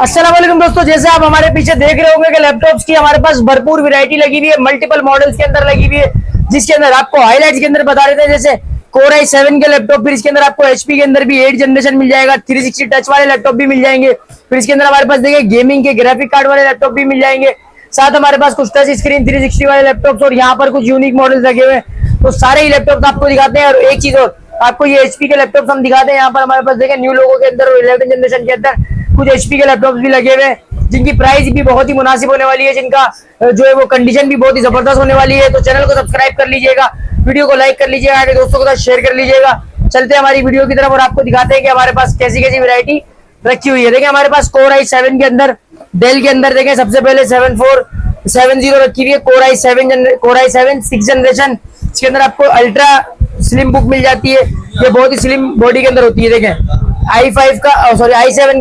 अस्सलाम वालेकुम दोस्तों, जैसे आप हमारे पीछे देख रहे होंगे कि लैपटॉप्स की हमारे पास भरपूर वैरायटी लगी हुई है, मल्टीपल मॉडल्स के अंदर लगी हुई है, जिसके अंदर आपको हाईलाइट्स के अंदर बता रहे थे जैसे Core i7 के लैपटॉप, फिर इसके अंदर आपको HP के अंदर भी 8 जनरेशन मिल जाएगा, 360 टच वाले लैपटॉप भी मिल जाएंगे, फिर इसके अंदर हमारे पास देखिए गेमिंग के ग्राफिक कार्ड वाले लैपटॉप भी मिल जाएंगे, साथ हमारे पास कुछ टच स्क्रीन 360 वाले लैपटॉप्स और यहाँ पर कुछ यूनिक मॉडल्स लगे हुए हैं। तो सारे ही लैपटॉप आपको दिखाते हैं। और एक चीज और, आपको ये HP के लैपटॉप हम दिखाते हैं। यहाँ पर हमारे पास देखिए न्यू लोगों के अंदर 11 जनरेशन के अंदर कुछ HP के लैपटॉप्स भी लगे हुए हैं, जिनकी प्राइस भी बहुत ही मुनासिब होने वाली है, जिनका जो है वो कंडीशन भी बहुत ही जबरदस्त होने वाली है। तो चैनल को सब्सक्राइब कर लीजिएगा, वीडियो को लाइक कर लीजिएगा, आगे दोस्तों के साथ शेयर कर लीजिएगा। चलते हैं हमारी वीडियो की तरफ और आपको दिखाते हैं कि हमारे पास कैसी कैसी वैरायटी रखी हुई है। देखिए हमारे पास Core i7 के अंदर, डेल के अंदर देखें सबसे पहले 7470 रखी हुई है, Core i7 6 जनरेशन। इसके अंदर आपको अल्ट्रा स्लिम बुक मिल जाती है, ये बहुत ही स्लिम बॉडी के अंदर होती है। देखें i7 का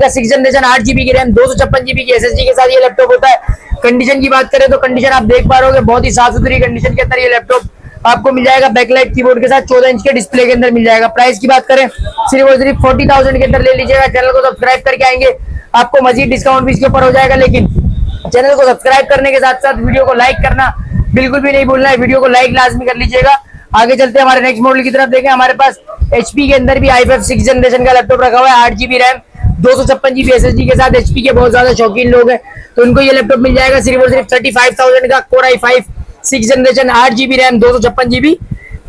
6 जनरेशन 8 GB की रैम 256 GB की SSD के साथ ये लैपटॉप होता है। कंडीशन की बात करें तो कंडीशन आप देख पा रहे हो, बहुत ही साफ सुथरी कंडीशन के अंदर ये लैपटॉप आपको मिल जाएगा। बैकलाइट कीबोर्ड के साथ 14 इंच के डिस्प्ले के अंदर मिल जाएगा। प्राइस की बात करें सिर्फ और सिर्फ 40,000 के अंदर ले लीजिएगा। चैनल को सब्सक्राइब करके आएंगे, आपको मजीद डिस्काउंट भी इसके ऊपर हो जाएगा, लेकिन चैनल को सब्सक्राइब करने के साथ साथ वीडियो को लाइक करना बिल्कुल भी नहीं भूलना है। वीडियो को लाइक लाजमी कर लीजिएगा। आगे चलते हैं हमारे नेक्स्ट मॉडल की तरफ। देखें हमारे पास HP के अंदर भी i5 6 जनरेशन का लैपटॉप रखा हुआ है, 8 GB रैम 256 GB SSD के साथ। HP के बहुत ज्यादा शौकीन लोग हैं तो उनको ये लैपटॉप मिल जाएगा सिर्फ और सिर्फ 35,000 का। Core i5 6 generation 8 GB RAM 256 GB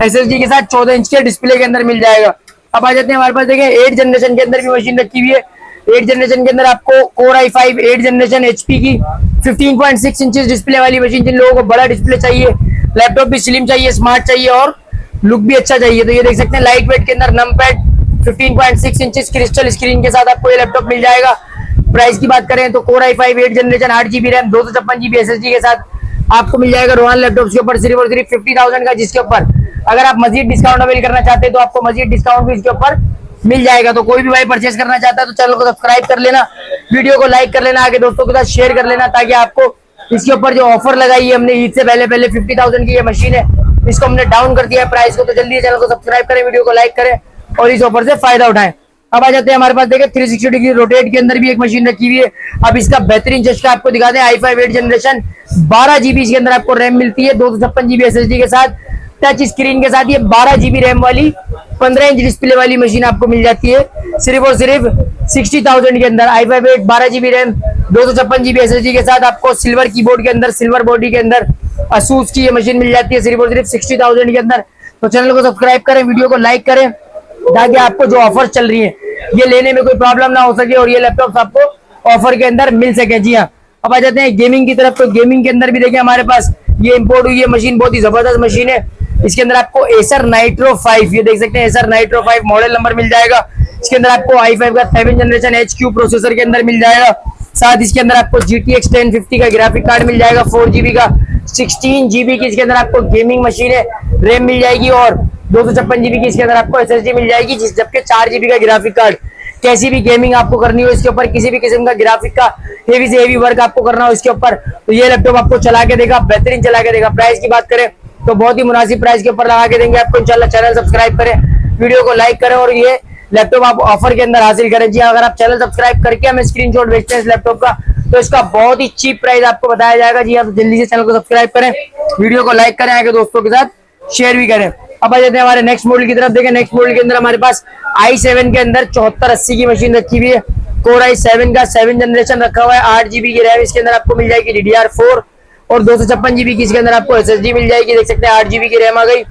SSD के साथ 14 इंच के डिस्प्ले के अंदर मिल जाएगा। अब आ जाते हैं हमारे पास देखें 8 जनरेशन के अंदर भी मशीन रखी हुई है। 8 जनरेशन के अंदर आपको Core i5 8 जनरेशन HP की 15.6 इंचेस डिस्प्ले वाली मशीन, जिन लोगों को बड़ा डिस्प्ले चाहिए, लैपटॉप भी स्लिम चाहिए, स्मार्ट चाहिए और लुक भी अच्छा चाहिए, तो ये देख सकते हैं लाइट वेट के अंदर नमपैड 15.6 इंचेस क्रिस्टल स्क्रीन के साथ आपको ये लैपटॉप मिल जाएगा। प्राइस की बात करें तो Core i5 8 generation 8 GB RAM 256 GB SSD के साथ आपको मिल जाएगा रोहन लैपटॉप के ऊपर सिर्फ और सिर्फ 50,000 का, जिसके ऊपर अगर आप मजीद डिस्काउंट अवेल करना चाहते हैं तो आपको मजीद डिस्काउंट भी इसके ऊपर मिल जाएगा। तो कोई भी भाई परचेस करना चाहता है तो चैनल को सब्सक्राइब कर लेना, वीडियो को लाइक कर लेना, आगे दोस्तों के साथ शेयर कर लेना, ताकि आपको इसके ऊपर जो ऑफर लगाई है हमने ईद से पहले 50,000 की ये मशीन है, इसको हमने डाउन कर दिया है प्राइस को। तो जल्दी चैनल को सब्सक्राइब करें, वीडियो को लाइक करें और इस ऑफर से फायदा उठाएं। अब आ जाते हैं हमारे पास देखिए 360 डिग्री रोटेट के अंदर भी एक मशीन रखी हुई है। अब इसका बेहतरीन चस्का आपको दिखाते हैं। i5 8 जनरेशन 12 GB इसके अंदर आपको रैम मिलती है, 256 GB SSD के साथ, टच स्क्रीन के साथ। ये 12 GB रैम वाली 15 इंच डिस्प्ले वाली मशीन आपको मिल जाती है सिर्फ और सिर्फ 60,000 के अंदर। i5 8 12 GB RAM 256 GB SSD के साथ आपको सिल्वर कीबोर्ड के अंदर, सिल्वर बॉडी के अंदर Asus की ये मशीन मिल जाती है सिर्फ और सिर्फ 60,000 के अंदर। तो चैनल को सब्सक्राइब करें, वीडियो को लाइक करें, ताकि आपको जो ऑफर चल रही है ये लेने में कोई प्रॉब्लम ना हो सके और ये लैपटॉप आपको ऑफर के अंदर मिल सके। जी हाँ, अब आ जाते हैं गेमिंग की तरफ। तो गेमिंग के अंदर भी देखिए हमारे पास ये इंपोर्ट हुई है मशीन, बहुत ही जबरदस्त मशीन है। इसके अंदर आपको Acer Nitro 5, ये देख सकते हैं Acer Nitro 5 मॉडल नंबर मिल जाएगा। इसके अंदर आपको i5 का 7 जनरेशन HQ प्रोसेसर के अंदर मिल जाएगा। साथ इसके अंदर आपको GTX 1050 का ग्राफिक कार्ड मिल जाएगा 4 GB का, 16 GB की इसके अंदर आपको गेमिंग मशीन है, रैम मिल जाएगी और 256 GB की इसके अंदर आपको SSD मिल जाएगी, जबकि 4 GB का ग्राफिक कार्ड। कैसी भी गेमिंग आपको करनी हो इसके ऊपर, किसी भी किस्म का ग्राफिक का हेवी से हेवी वर्क आपको करना हो इसके ऊपर, तो ये लैपटॉप आपको चला के देगा, बेहतरीन चला के देगा। प्राइस की बात करें तो बहुत ही मुनासिब प्राइस के ऊपर लगा के देंगे आपको इंशाल्लाह। चैनल सब्सक्राइब करें, वीडियो को लाइक करें और ये लैपटॉप आप ऑफर के अंदर हासिल करें। जी अगर आप चैनल सब्सक्राइब करके हमें स्क्रीनशॉट भेजते हैं इस लैपटॉप का, तो इसका बहुत ही चीप प्राइस आपको बताया जाएगा। जी हाँ, तो जल्दी से चैनल को सब्सक्राइब करें, वीडियो को लाइक करें, आगे दोस्तों के साथ शेयर भी करें। अब आ जाते हैं हमारे नेक्स्ट मॉडल की तरफ। देखें नेक्स्ट मॉडल के अंदर हमारे पास i7 के अंदर 7480 की मशीन रखी हुई है। Core i7 का 7 जनरेशन रखा हुआ है, 8 GB की रैम इसके अंदर आपको मिल जाएगी DDR4 और 256 GB की इसके अंदर आपको SSD मिल जाएगी। देख सकते हैं 8 GB की रैम आ गई,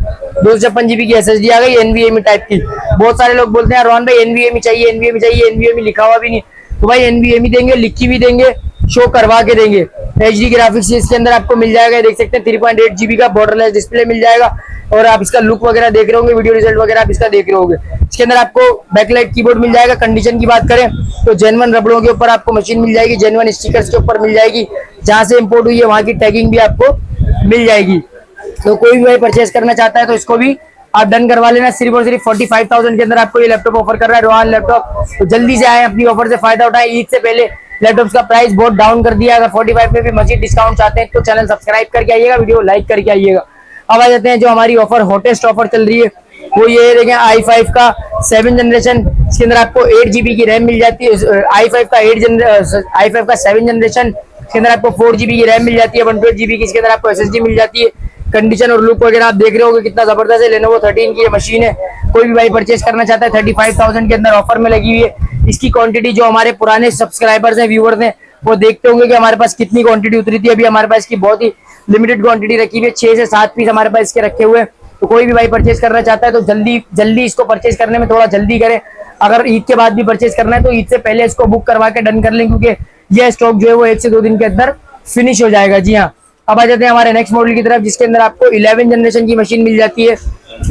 256 GB की SSD आ गई, NVMe टाइप की। बहुत सारे लोग बोलते हैं रोहन भाई NVMe चाहिए, NVMe चाहिए, NVMe लिखा हुआ भी नहीं, तो भाई NVMe देंगे, लिखी भी देंगे, शो करवा के देंगे। HD ग्राफिक्स इसके अंदर आपको मिल जाएगा। देख सकते हैं 3.8 GB का बॉर्डरलेस डिस्प्ले मिल जाएगा और आप इसका लुक वगैरह देख रहे होंगे, वीडियो रिजल्ट वगैरह आप इसका देख रहे होंगे। इसके अंदर आपको बैकलाइट कीबोर्ड मिल जाएगा। कंडीशन की बात करें तो जेन्युइन रबड़ों के ऊपर आपको मशीन मिल जाएगी, जेन्युइन स्टिकर्स के ऊपर मिल जाएगी, जहां से इंपोर्ट हुई है वहां की टैगिंग भी आपको मिल जाएगी। तो कोई भी भाई परचेस करना चाहता है तो इसको भी आप डन करवा लेना। सिर्फ और सिर्फ 45,000 के अंदर आपको ये लैपटॉप ऑफर कर रहा है रोहन लैपटॉप। तो जल्दी से आए, अपनी ऑफर से फायदा उठाएं। ईद से पहले लैपटॉप्स का प्राइस बहुत डाउन कर दिया। अगर 45 में भी मजीद डिस्काउंट चाहते हैं तो चैनल सब्सक्राइब करके आइएगा, वीडियो लाइक करके आइएगा। अब आ जाते हैं जो हमारी ऑफर हॉटेस्ट ऑफर चल रही है वो ये देखें i5 का 7 जनरेशन, इसके अंदर आपको 8 GB की रैम मिल जाती है। i5 का 7 जनरेशन, इसके अंदर आपको 4 GB की रैम मिल जाती है, 128 GB की इसके अंदर आपको SSD मिल जाती है। कंडीशन और लुक वगैरह आप देख रहे होगे कितना जबरदस्त है। Lenovo 13 की ये मशीन है, कोई भी भाई परचेज करना चाहता है 35,000 के अंदर ऑफर में लगी हुई है। इसकी क्वांटिटी जो हमारे पुराने सब्सक्राइबर्स हैं, व्यूअर्स हैं, वो देखते होंगे कि हमारे पास कितनी क्वांटिटी उतरी थी। अभी हमारे पास इसकी बहुत ही लिमिटेड क्वांटिटी रखी हुई है, 6 से 7 पीस हमारे पास इसके रखे हुए हैं। तो कोई भी भाई परचेज करना चाहता है तो जल्दी इसको परचेज करने में थोड़ा जल्दी करें। अगर ईद के बाद भी परचेज करना है तो ईद से पहले इसको बुक करवा के डन कर लें, क्योंकि यह स्टॉक जो है वो 1 से 2 दिन के अंदर फिनिश हो जाएगा। जी हाँ, अब आ जाते हैं हमारे नेक्स्ट मॉडल की तरफ, जिसके अंदर आपको 11 जनरेशन की मशीन मिल जाती है।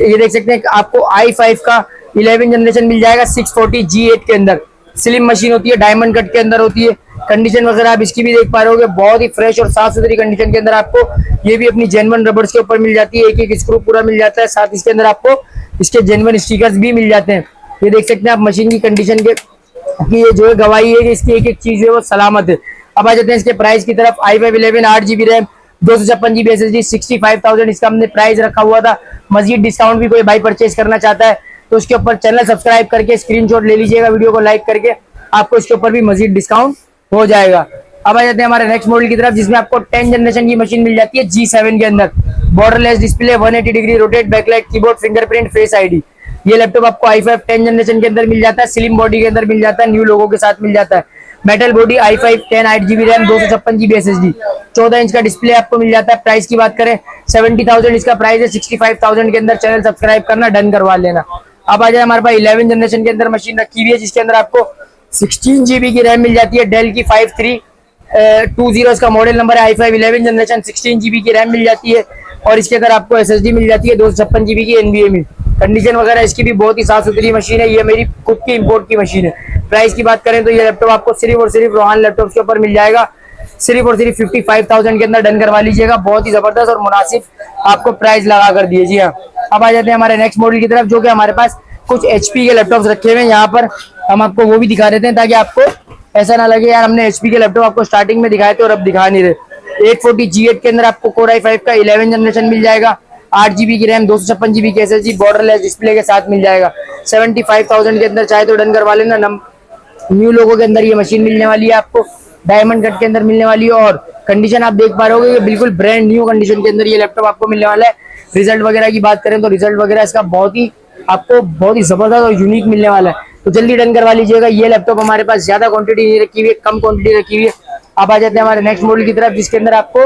ये देख सकते हैं आपको i5 का 11 जनरेशन मिल जाएगा 640 G8 के अंदर। स्लिम मशीन होती है, डायमंड कट के अंदर होती है। कंडीशन वगैरह आप इसकी भी देख पा रहे होगे, बहुत ही फ्रेश और साफ सुथरी कंडीशन के अंदर आपको ये भी अपनी जेन्युइन रबर्स के ऊपर मिल जाती है। एक एक स्क्रू पूरा मिल जाता है, साथ इसके अंदर आपको इसके जेन्युइन स्टिकर्स भी मिल जाते हैं। ये देख सकते हैं आप मशीन की कंडीशन के कि ये जो है गवाही है कि इसकी एक एक चीज है वो सलामत है। अब आ जाते हैं इसके प्राइस की तरफ। i5 11 8 GB RAM 256 GB SSD 65,000 इसका हमने प्राइस रखा हुआ था। मजीद डिस्काउंट भी कोई भाई परचेज करना चाहता है तो उसके ऊपर चैनल सब्सक्राइब करके स्क्रीनशॉट ले लीजिएगा, वीडियो को लाइक करके, आपको इसके ऊपर भी मजीद डिस्काउंट हो जाएगा। अब आ जाते हैं हमारे नेक्स्ट मॉडल की तरफ, जिसमें आपको 10 जनरेशन की मशीन मिल जाती है G7 के अंदर। Borderless display, 180 degree rotate, backlight, keyboard, fingerprint, face ID. ये लैपटॉप आपको i5 10 जनरेशन के अंदर मिल जाता है, स्लिम बॉडी के अंदर मिल जाता है, न्यू लोगो के साथ मिल जाता है। Metal body, i5 10 8 GB RAM 256 GB SSD, 14 inch का डिस्प्ले आपको मिल जाता है। प्राइस की बात करें 70,000 इसका प्राइस है। 65,000 के अंदर चैनल सब्सक्राइब करना, डन करवा लेना। अब आ जाए हमारे पास 11 जनरेशन के अंदर मशीन रखी हुई है, जिसके अंदर आपको 16 GB की रैम मिल जाती है। डेल की 5320 इसका मॉडल नंबर है। i5 11 जनरेशन 16 GB की रैम मिल जाती है और इसके अंदर आपको SSD मिल जाती है 256 GB की NVMe। कंडीशन वगैरह इसकी भी बहुत ही साफ सुथरी मशीन है। ये मेरी खुद की इंपोर्ट की मशीन है। प्राइस की बात करें तो ये लैपटॉप आपको सिर्फ और सिर्फ रोहान लैपटॉप के ऊपर मिल जाएगा, सिर्फ और सिर्फ 55,000 के अंदर डन करवा लीजिएगा। बहुत ही जबरदस्त और मुनासिब आपको प्राइस लगा कर दिए। जी हाँ, अब आ जाते हैं हमारे नेक्स्ट मॉडल की तरफ, जो कि हमारे पास कुछ HP के लैपटॉप्स रखे हुए हैं। यहाँ पर हम आपको वो भी दिखा देते हैं ताकि आपको ऐसा ना लगे यार हमने HP के लैपटॉप आपको स्टार्टिंग में दिखाए थे और अब दिखा नहीं रहे। 840 G8 के अंदर आपको Core i5 का 11 जनरेशन मिल जाएगा, 8 GB की रैम 256 GB की SSD, बॉर्डरलेस डिस्प्ले के साथ मिल जाएगा। 75,000 के अंदर चाहे तो डन करवा लेना। न्यू लोगों के अंदर ये मशीन मिलने वाली है आपको, डायमंड कट के अंदर मिलने वाली है और कंडीशन आप देख पा रहे होगे बिल्कुल ब्रांड न्यू कंडीशन के अंदर ये लैपटॉप आपको मिलने वाला है। रिजल्ट वगैरह की बात करें तो रिजल्ट वगैरह इसका बहुत ही जबरदस्त और यूनिक मिलने वाला है, तो जल्दी डन करवा लीजिएगा। ये लैपटॉप हमारे पास ज्यादा क्वांटिटी नहीं रखी हुई है, कम क्वांटिटी रखी हुई है। अब आ जाते हैं हमारे नेक्स्ट मॉडल की तरफ, जिसके अंदर आपको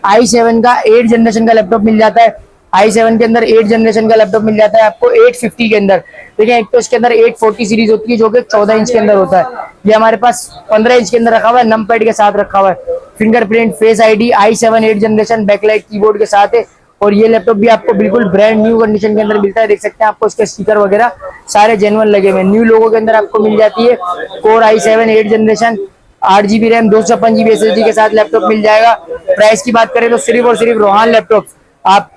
i7 का 8 जनरेशन का लैपटॉप मिल जाता है। i7 के अंदर 8 जनरेशन का लैपटॉप मिल जाता है आपको 850 के अंदर। देखिए एक तो इसके अंदर 840 सीरीज होती है जो कि 14 इंच के अंदर होता है। ये हमारे पास 15 इंच के अंदर रखा हुआ है, नंपैड के साथ रखा हुआ है। Fingerprint, face ID, i7 8 generation, backlight keyboard के साथ है और ये लैपटॉप भी आपको बिल्कुल ब्रांड न्यू कंडीशन के अंदर मिलता है। देख सकते हैं आपको इसके स्टिकर वगैरह सारे जेन्युइन लगे हुए। न्यू लोगो के अंदर आपको मिल जाती है। Core i7 8 generation, 8 GB RAM 256 GB SSD के साथ लैपटॉप मिल जाएगा। प्राइस की बात करें तो सिर्फ और सिर्फ रोहान लैपटॉप आप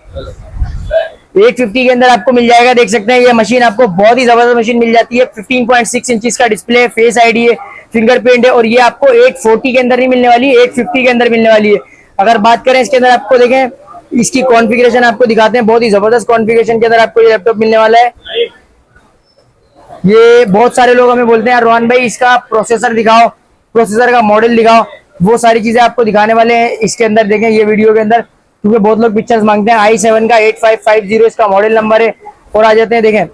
850 के अंदर आपको मिल जाएगा। देख सकते हैं ये मशीन आपको बहुत ही जबरदस्त मशीन मिल जाती है। 15.6 इंच का डिस्प्ले है, फेस आईडी है, फिंगरप्रिंट है और ये आपको 840 के अंदर नहीं मिलने वाली, 850 के अंदर मिलने वाली है। अगर बात करें इसके अंदर आपको देखें इसकी कॉन्फ़िगरेशन आपको दिखाते हैं, बहुत ही जबरदस्त कॉन्फ़िगरेशन के अंदर आपको ये लैपटॉप मिलने वाला है। ये बहुत सारे लोग हमें बोलते हैं यार रोहन भाई इसका प्रोसेसर दिखाओ, प्रोसेसर का मॉडल दिखाओ, वो सारी चीजें आपको दिखाने वाले हैं इसके अंदर। देखें ये वीडियो के अंदर, क्योंकि बहुत लोग पिक्चर्स मांगते हैं। i7 का 8550 इसका मॉडल नंबर है और आ जाते हैं देखें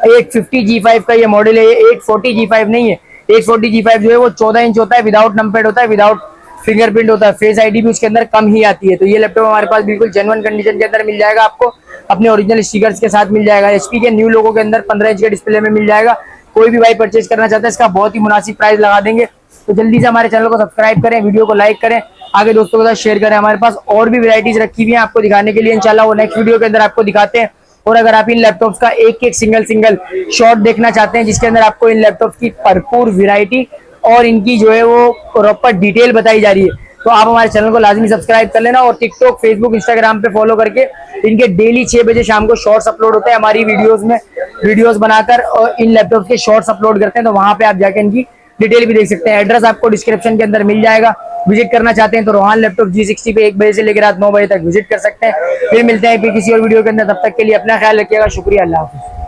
850 G5 का ये मॉडल है। ये 840 G5 नहीं है, 840 G5 जो है वो 14 इंच होता है, विदाउट नंपैड होता है, विदाउट फिंगरप्रिंट होता है, फेस आईडी भी उसके अंदर कम ही आती है। तो ये लैपटॉप हमारे पास बिल्कुल जेन्युइन कंडीशन के अंदर मिल जाएगा, आपको अपने ओरिजिनल स्टिकर्स के साथ मिल जाएगा। HP के न्यू लोगों के अंदर 15 इंच के डिस्प्ले में मिल जाएगा। कोई भी भाई परचेज करना चाहता है इसका बहुत ही मुनासिब प्राइस लगा देंगे। तो जल्दी से हमारे चैनल को सब्सक्राइब करें, वीडियो को लाइक करें, आगे दोस्तों के साथ शेयर करें। हमारे पास और भी वैरायटीज रखी हुई है आपको दिखाने के लिए, इंशाल्लाह वो नेक्स्ट वीडियो के अंदर आपको दिखाते हैं। और अगर आप इन लैपटॉप्स का एक एक सिंगल शॉट देखना चाहते हैं जिसके अंदर आपको इन लैपटॉप्स की भरपूर वैरायटी और इनकी जो है वो प्रॉपर डिटेल बताई जा रही है, तो आप हमारे चैनल को लाजमी सब्सक्राइब कर लेना। और टिकटॉक, फेसबुक, इंस्टाग्राम पे फॉलो करके इनके डेली 6 बजे शाम को शॉर्ट्स अपलोड होते हैं हमारी वीडियोस में, वीडियोस बनाकर और इन लैपटॉप के शॉर्ट्स अपलोड करते हैं, तो वहां पे आप जाके इनकी डिटेल भी देख सकते हैं। एड्रेस आपको डिस्क्रिप्शन के अंदर मिल जाएगा। विजिट करना चाहते हैं तो रोहान लैपटॉप G60 पे 1 बजे से लेकर रात 9 बजे तक विजिट कर सकते हैं। फिर मिलते हैं फिर किसी और वीडियो के अंदर, तब तक के लिए अपना ख्याल रखिएगा। शुक्रिया, अल्लाह हाफिज़।